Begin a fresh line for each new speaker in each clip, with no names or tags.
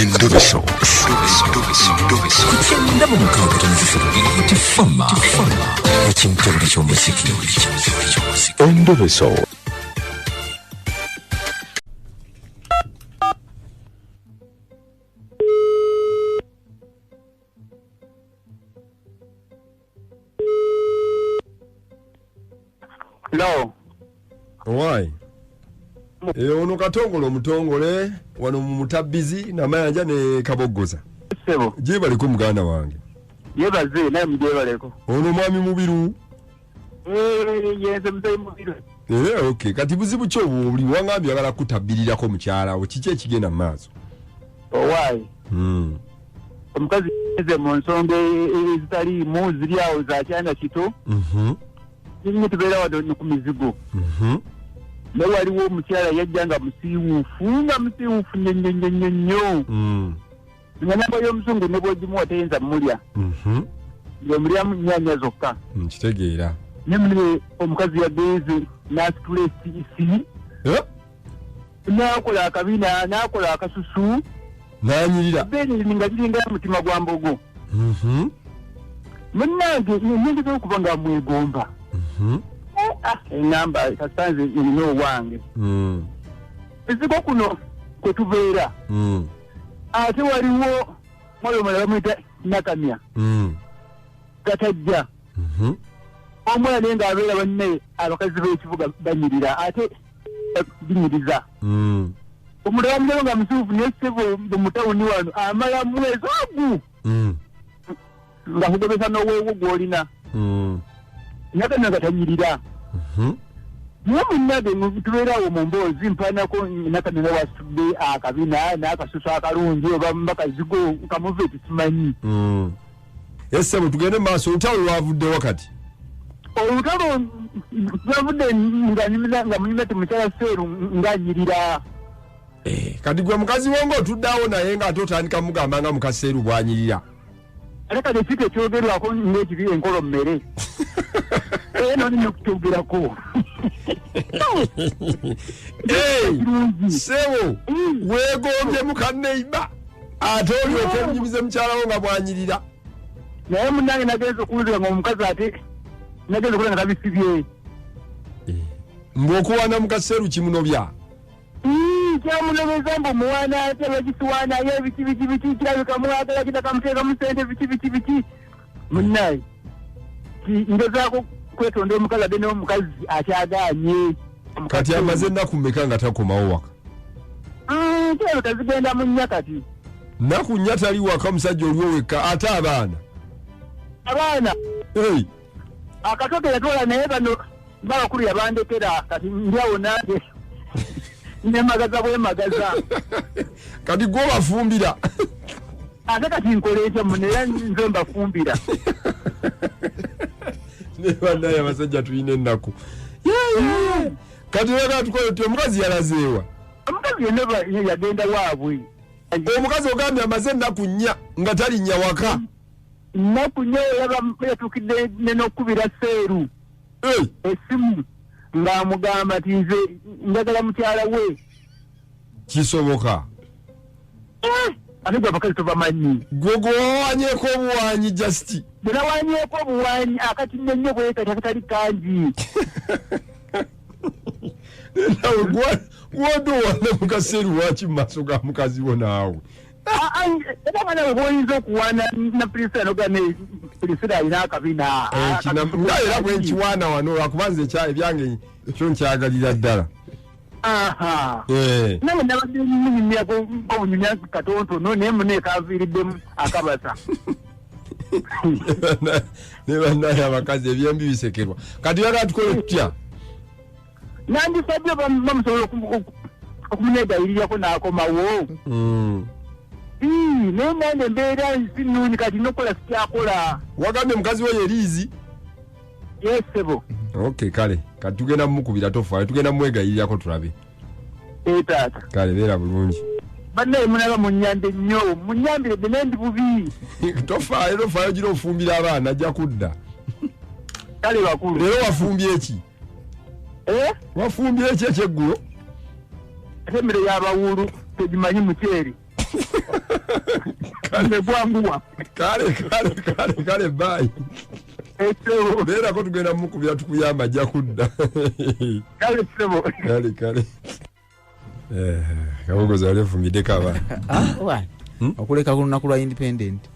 Endobeso. Kugenda mu mukaaga tonzifuna tifama ekintu buli ky'omuziki. Endobeso.
No.
Why? Ono katongolo mutongole wano mu mutabbizi namayanja ne kabogoza.
Sebo.
Jeba liko muganda wange.
Yebaze naye mujeba leko.
Ono mwami mubiru.
Yenze mzee mubiru.
Okay. Kati buzibu kyo buli wangambye agala kutabbirirako mukyala wo kiki ekigenda mu maaso.
Why? Omukazi eze mu nsonga ezitali mu ziri awo za kyana kito. Nyinyi tubeera wado ku mizigo. Ne waliwo omukyala yajjanga musiiwuufu nnyo. Nga namba y'omuzungu ne bw'ogimuwa teyinza mulya. Ng'omulyamu nnyaanya zokka.
Kitegeera.
Ne mune omukazi yagenze n'asitula essiisi. N'akola akabina, n'akola akasusu.
N'anyirira.
Beeni nga liringa mutima gwa mbogo. Munnange nnyinza okuba nga mwegomba. Engamba kasanze ino wange. Ezigo kuno kwe tubeera. Ate waliwo mwoyo mulala mwita nakamya. Gatajja. Omwana naye ng'abeera banne abakazi b'ekibuga banyirira ate binyiriza. Omulala mulala nga musuufu naye ssebo mu tawuni wano amala mwezi ogu. Nga kugobesa n'oweewo gw'olina. Nakamya gatanyirira. Niyo munnage tubeerawo mu mboozi mpaanako nakamya wasudde akabina n'akasusu akalungi oba mbakazigo kamuve tusimanyi.
Ese tugende maaso olutalo lwavudde wakati.
Olutalo lwavudde nga munyumya tumukyala seeru ng'anyirira.
Kati gwe mukazi wo ng'otuddeawo naye ng'ate otandika mugamba nga mukaseeru bw'anyirira.
Ate kati ekiti ekyogerwako ng'ekiri enkolo mmere. No nino kutogerako.
Sebo weegombye muka Neyiba ate olyoke omunyumize mukyala wo nga bw'anyirira.
Naye munnange nagenze okuwulira ng'omukazi ate nagenze okulaba nga tabisibye.
Ng'okuwaana mukaseeru kimunobya.
Kyamunobeza mbuumuwaana ate bagisiwaanayo biki kirabika mwagala kitakamuteekamu ssente biki. Munnaye ngezaako kwetondera omukazi ate n'omukazi akyagaanye.
Kati amaze ennaku mmeka nga takomawo waka?
Kyalo tazigenda mu nnya kati.
Nnaku nnya tali waka musajja oliwo wekka ate abaana.
Akatoke yatwala naye bano babakulu yabandekera kati ndyawo nange nemagaza bwemagaza.
Kati gwe obafumbira.
Ate kati nkole ekyo munera nze mbafumbira.
Neba naye abasajja tulina ennaku. Kati weka tukole tuti omukazi yalazeewa. Omukazi
yenna yagenda waabwe.
Omukazi ogambye amaze ennaku nnya nga talinnya waka.
Nnaku nnya olaba yatuukidde n'okubira seeru. Essimu ng'amugamba nti nze njagala mukyala we.
Kisoboka.
Ate gwe abakazi tobamanyi.
Gwe gwewawanyeeko obuwanyi Justy.
Bwe nawanyeeko obuwanyi akatinye nnyo bwe kati akatali kangi.
Nawe gw'odowana mukaseeru waki mu maaso ga mukazi wo naawe.
Era nawe bw'oyinza okuwaana na Priscilla n'ogamba Priscilla alina akabina.
Nga era bwe nkiwaana wano lwakubanza ebyange ekyo nkyagalira ddala.
Nawe nabadde munyumyako obunyumya katonotono naye mune kaviiriddemu akabasa.
Ne bannaye abakazi ebyembi bisekerwa. Kati yagala tukole tutya?
Nandisabye bamusobola okumuneegayirirako n'akomawo. Naye nange embeera sinnungi kati nokukola sikyakola.
Wagambye mukazi we yeriizi?
Yes sebo.
Okay kale kati tugenda mukubira tofaayo tugenda mwegayirirako tulabe.
Taata.
Kale beera bulungi.
Bannaye munaba munnyambe nnyo munnyambire bye nendi bubi.
Tofaayo gira ofumbira abaana ajja kudda.
Kale bakulu.
Leero wafumbye eki? Wafumbye eki ekyeggulo?
Emmere y'abawuulu tegimanyi muceeri. Kale bwanguwa.
Kale bye. Bera ko tugenda mukubya tukuyamba ajja kudda.
Kale sebo.
Kale. Kabogoza alefumide kaba.
Wa. Okuleka kunaku lwa independent.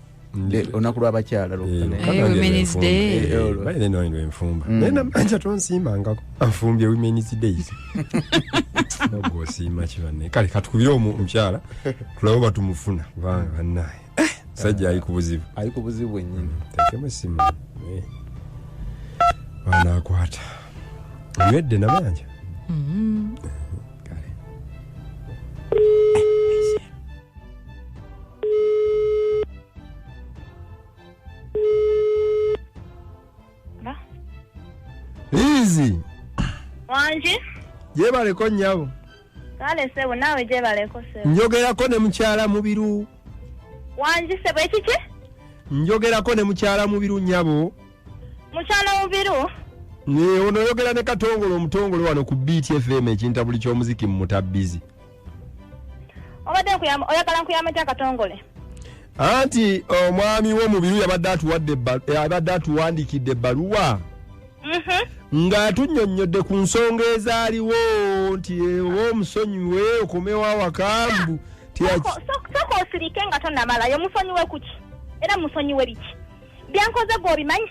Onaku lwa bakyala
Women's Day.
Bale no ndo enfumba. Nena manja tonsimbangako. Anfumbye Women's Days. Nobwo sima kibane. Kale katukubira omukyala. Tulaba tumufuna kubanga naye. Sajja ayikubuzibu nyine. Tekeme sima. Bana akwata. Mwedde nabanja. Kale. Easy.
Wanje?
Jebaleko nnyabo.
Kale sebo nawe jebaleko sebo.
Njogerako ne mukyala mubiru.
Wanje sebo ekiki?
Njogerako ne mukyala mubiru nnyabo.
Mukyala mubiru?
Ne ono yogera ne katongolo omutongolo wano ku BTFM ekintabuli ky'omuziki mu mutabbizi.
Obadde oyagala nkuyamba kya katongole.
Anti omwami w'omubiru yabadde atuwandikidde ebbaluwa. Nga tunnyonnyodde ku nsonga ezaaliwo nti omusonyiwe okomewa wakambu.
Soko osirike nga tonnamalayo musonyiwe kuki? Era musonyiwe biki? Byankoze gwobimanyi?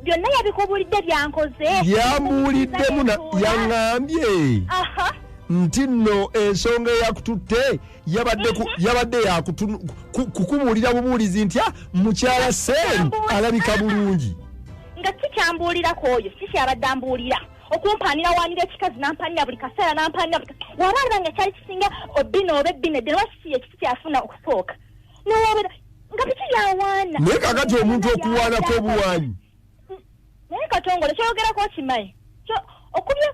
Byonna yabikubulidde byankoze.
Byambuuliddemu yaŋŋambye. Nti nno ensonga eyakututte yabadde yakukubuulira bubuulizi ntya mukyala Seeru alabika bulungi.
Nga kikyambuulirako oyo kikyabadde ambuulira okumpanira wanira ekikazi nampanira buli kaseera nampanira wabanga nga kyali kisinga Ebbina oba Ebbina edde lwaki ekiti kyafuna okusooka newabera nga biki byawaana
naye kakati omuntu okuwaanako obuwaanyi
naye katongole kyoyogerako kimayi okubye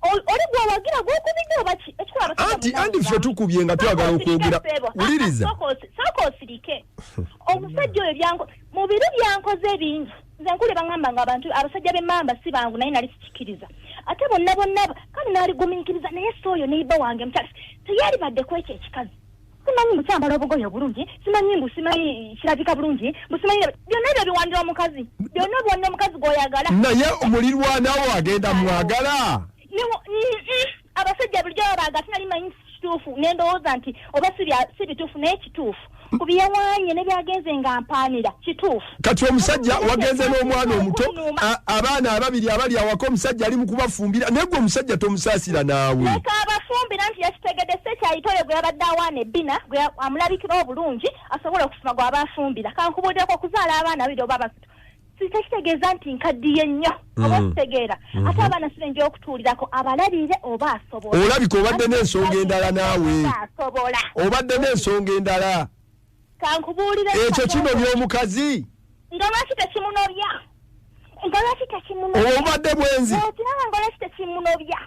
oli gwawagira gwokubidde oba ki
anti ffe tukubye nga twagala okwogera wuliriza
sooka osirike omusajja oyo mubiru byankoze bingi nze nkule bangamba nga abantu abasajja b'emmamba si bangu naye nali sikikiriza ate bonna kale naaligumiikiriza naye sooyo Neyiba wange mukyala teyali badde kwekyo ekikazi simanyi mukyambala obugoye obulungi simanyi kirabika bulungi musimanyi byonna ebyo biwandira omukazi byonna omukazi gw'oyagala
naye omulirwanawo agenda mwagala
abasajja bulijjo babaga tinali manyi kituufu nendowooza nti oba si bituufu naye kituufu ku byewaanye ne byagenze nga mpaanira kituufu
kati omusajja wagenze n'omwana omuto abaana ababiri abali awaka omusajja ali mu kubafumbira naye gwe omusajja tomusaasira naawe
leka abafumbira nti yakitegedde sekyayitoyo gwe yabadde awaana Ebbina gwe amulabikira obulungi asobole okufuna gwe abafumbira kankubuulireko okuzaala abaana babiri oba basatu tekitegeeza nti nkaddiye nnyo oba kitegeera ate abaana sibenja okutuulirako abalabire oba asobola
olabika obadde n'ensonga endala naawe obadde n'ensonga endala
kankubuulire
ekyo kinobya omukazi
nga lwaki tekimunobya
obadde bwenzi
kiraba nga lwaki tekimunobya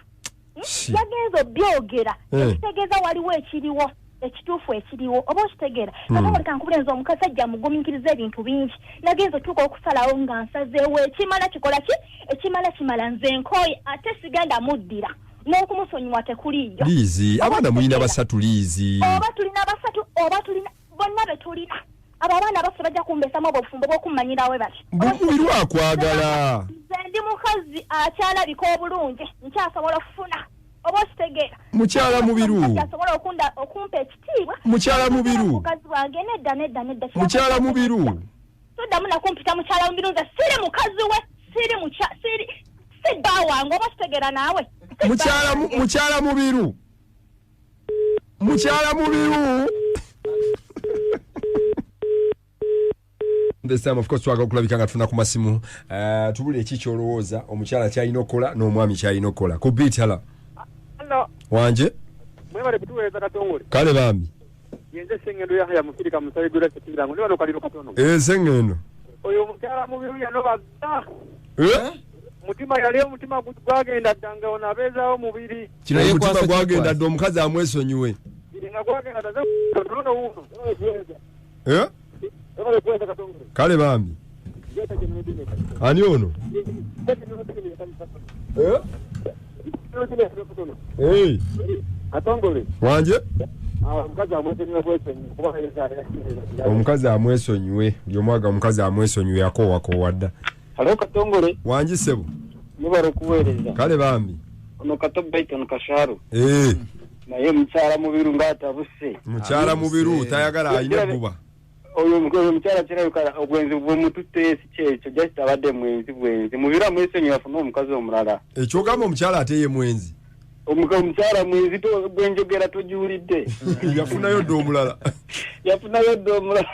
yagenza obyogera ekitegeeza waliwo ekiriwo ekituufu ekiriwo oba okitegeera katongole kankubulenza omukazi ajja mugumiikiriza ebintu bingi nagenza otuuka okusalawo nga nsazeewo ekimala kikola ki ekimala kimala nze nkooye ate sigenda muddira n'okumusonyiwa tekuliyo
liizi abaana mulina basatu liizi
oba tulina basatu oba tulina bonna be tulina abo abaana baffe bajja kumbeesamu obufumbo bw'okummanyirawe bati
buli akwagala
nze ndi mukazi akyalabika obulungi nkyasobola okufuna oba okitegeera
mukyala mubiru
asobola okumpa ekitiibwa
mukyala mubiru
mukazi wange nedda
mukyala mubiru
toddamu nakumpita mukyala mubiru nze siri mukazi we si bba wange oba okitegeera naawe
mukyala mubiru This time of course twagala okulabika nga tufuna ku masimu tubule eki kyolowooza omukyala kyalina okukola n'omwami kyalina okukola ku biitala wanje
mwebale kutuweeza katongole
kale bambi
yenze sengendo yahaya musirika musabe gula sekirango ndi bano kaliro katono
sengendo
oyo omukyala mubiru yanobaga mutima yali omutima gwagenda ddanga ono abeezaawo mubiri
kino omutima gwagenda dda omukazi amwesonyiwe
nga gwagenda taze ono wuno
kale bambi ani ono
Katongole.
Wanje?
Omukazi amwesonyiwe bwesonyi kuba
Omukazi amwesonyiwe lyomwaga omukazi amwesonyiwe yakowakowadda.
Halo Katongole.
Wanje sebo.
Nibaro kuweereza.
Kale bambi.
Ono katobaito nkasharo.
Naye
mukyala mubiru ngata buse.
Mukyala mubiru tayagala ayina kuba.
Oyo mukyala kirabika obwenzi bw'omutute sikyeekyo just abadde mwenzi bwenzi mubiru amwesonyiwe afuna omukazi omulala.
Ekyogamba omukyala ateye mwenzi.
Omukyala mwenzi bwenjogera tojuulidde.
Yafunayo ddo omulala.
Yafunayo ddo omulala.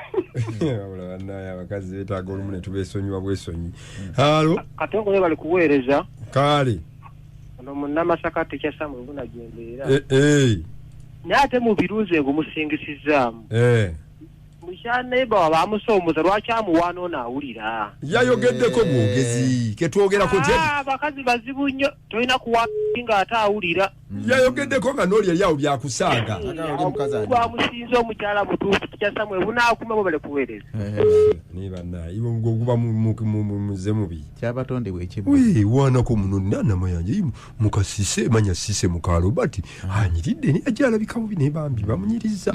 Wabula bannaye abakazi beetaaga olumu ne tubeesonyiwa bwesonyi. Halo.
Katongole bali kuweereza.
Kale.
Ono munnamasaka tekyasama ebuna gyembeera. Naye ate mu biruuzi ngumusingisizaamu. Mukyala Neyiba waba amusoomoza lwaki amuwaana ono awulira.
Yayogeddeko bwogezi ketwogerako nti
abakazi bazibu nnyo tolina kuwaana nga ate awulira.
Yayogeddeko nga n'oli yali awo byakusaaga.
Bamusinza omukyala mutuufu tekyasamu ebunaakumabo bale kuweereza.
Naye bannaye iwe oguba muze mubi.
Kyabatondebwa ekibu.
Waanako muno nana mayanja mukasise manya sise mukaalo bati anyiridde ne ajala bikamubi ne bambi bamunyiriza.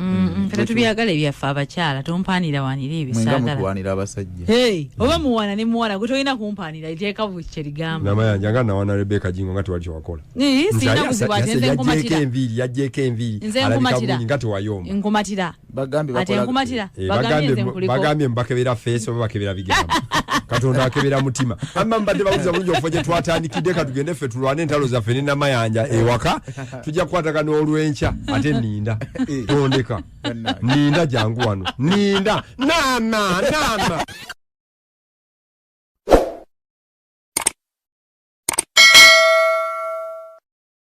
Kati tubyagala ebyaffe abakyala tompanira wanira ebisagala.
Mwenga muwanira abasajja.
Oba muwana ne muwana gwe tolina kumpanira iteeka buche ligamba.
Namayanja nga nawana Rebecca Jingo nga tewali kyawakola.
Sina kuzibwa nze nkumatira.
Yajjeko enviiri alabika bulungi nga tewayomba.
Nkumatira.
Bagambi bakola.
Nkumatira.
Bagambye mbakebera feeso oba bakebera bigambo. Katonda akebera mutima. Amma mbadde babuza bulungi ofo gye twatandikidde katugende ffe tulwane entalo zaffe ne Namayanja ewaka tujja kukwatagana olw'enkya ate ninda tondeka ninda jangu wano ninda nama